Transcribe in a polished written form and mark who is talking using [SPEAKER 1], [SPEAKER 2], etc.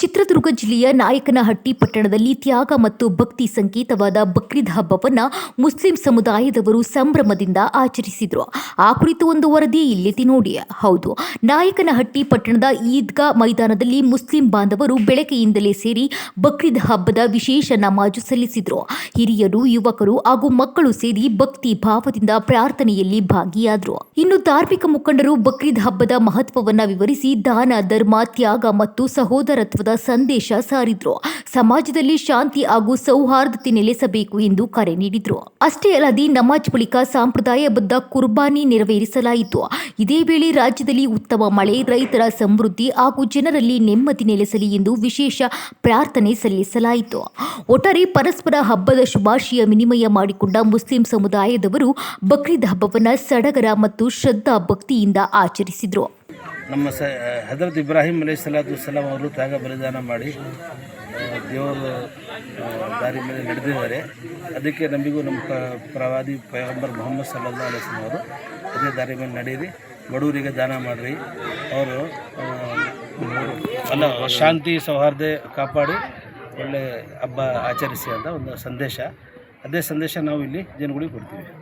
[SPEAKER 1] ಚಿತ್ರದುರ್ಗ ಜಿಲ್ಲೆಯ ನಾಯಕನಹಟ್ಟಿ ಪಟ್ಟಣದಲ್ಲಿ ತ್ಯಾಗ ಮತ್ತು ಭಕ್ತಿ ಸಂಕೇತವಾದ ಬಕ್ರೀದ್ ಹಬ್ಬವನ್ನು ಮುಸ್ಲಿಂ ಸಮುದಾಯದವರು ಸಂಭ್ರಮದಿಂದ ಆಚರಿಸಿದರು. ಆ ಕುರಿತು ಒಂದು ವರದಿ ಇಲ್ಲಿದೆ ನೋಡಿ. ಹೌದು, ನಾಯಕನಹಟ್ಟಿ ಪಟ್ಟಣದ ಈದ್ಗಾ ಮೈದಾನದಲ್ಲಿ ಮುಸ್ಲಿಂ ಬಾಂಧವರು ಬೆಳಗ್ಗೆಯಿಂದಲೇ ಸೇರಿ ಬಕ್ರೀದ್ ಹಬ್ಬದ ವಿಶೇಷ ನಮಾಜು ಸಲ್ಲಿಸಿದರು. ಹಿರಿಯರು, ಯುವಕರು ಹಾಗೂ ಮಕ್ಕಳು ಸೇರಿ ಭಕ್ತಿ ಭಾವದಿಂದ ಪ್ರಾರ್ಥನೆಯಲ್ಲಿ ಭಾಗಿಯಾದರು. ಇನ್ನು ಧಾರ್ಮಿಕ ಮುಖಂಡರು ಬಕ್ರೀದ್ ಹಬ್ಬದ ಮಹತ್ವವನ್ನು ವಿವರಿಸಿ ದಾನ, ಧರ್ಮ, ತ್ಯಾಗ ಮತ್ತು ಸಹೋದರತ್ವದ ಸಂದೇಶ ಸಾರಿದ್ರು. ಸಮಾಜದಲ್ಲಿ ಶಾಂತಿ ಹಾಗೂ ಸೌಹಾರ್ದತೆ ನೆಲೆಸಬೇಕು ಎಂದು ಕರೆ ನೀಡಿದ್ರು. ಅಷ್ಟೇ ಅಲ್ಲದೆ ನಮಾಜ್ ಬಳಿಕ ಸಂಪ್ರದಾಯಬದ್ಧ ಕುರ್ಬಾನಿ ನೆರವೇರಿಸಲಾಯಿತು. ಇದೇ ವೇಳೆ ರಾಜ್ಯದಲ್ಲಿ ಉತ್ತಮ ಮಳೆ, ರೈತರ ಸಮೃದ್ಧಿ ಹಾಗೂ ಜನರಲ್ಲಿ ನೆಮ್ಮದಿ ನೆಲೆಸಲಿ ಎಂದು ವಿಶೇಷ ಪ್ರಾರ್ಥನೆ ಸಲ್ಲಿಸಲಾಯಿತು. ಒಟ್ಟಾರೆ ಪರಸ್ಪರ ಹಬ್ಬದ ಶುಭಾಶಯ ವಿನಿಮಯ ಮಾಡಿಕೊಂಡ ಮುಸ್ಲಿಂ ಸಮುದಾಯದವರು ಬಕ್ರೀದ್ ಹಬ್ಬವನ್ನು ಸಡಗರ ಮತ್ತು ಶ್ರದ್ಧಾ ಭಕ್ತಿಯಿಂದ ಆಚರಿಸಿದರು.
[SPEAKER 2] ನಮ್ಮ ಹಜರತ್ ಇಬ್ರಾಹಿಂ ಅಲೈಹಿಸ್ಸಲಾಂ ಅವರು ತ್ಯಾಗ ಬಲಿದಾನ ಮಾಡಿ ದೇವರ ದಾರಿ ಮೇಲೆ ನಡೆದಿದ್ದಾರೆ. ಅದಕ್ಕೆ ನಮಗೂ ನಮ್ಮ ಪ್ರವಾದಿ ಪೈಗಂಬರ್ ಮೊಹಮ್ಮದ್ ಸಲ್ಲಲ್ಲಾಹು ಅಲೈಹಿ ವಸಲ್ಲಂ ಅವರು ಅದೇ ದಾರಿ ಮೇಲೆ ನಡೀರಿ, ಬಡವರಿಗೆ ದಾನ ಮಾಡಿರಿ, ಅವರು ಶಾಂತಿ ಸೌಹಾರ್ದ ಕಾಪಾಡಿ ಒಳ್ಳೆ ಹಬ್ಬ ಆಚರಿಸಿ ಅಂತ ಒಂದು ಸಂದೇಶ. ಅದೇ ಸಂದೇಶ ನಾವು ಇಲ್ಲಿ ಜನಗಳಿಗೆ ಕೊಡ್ತೀವಿ.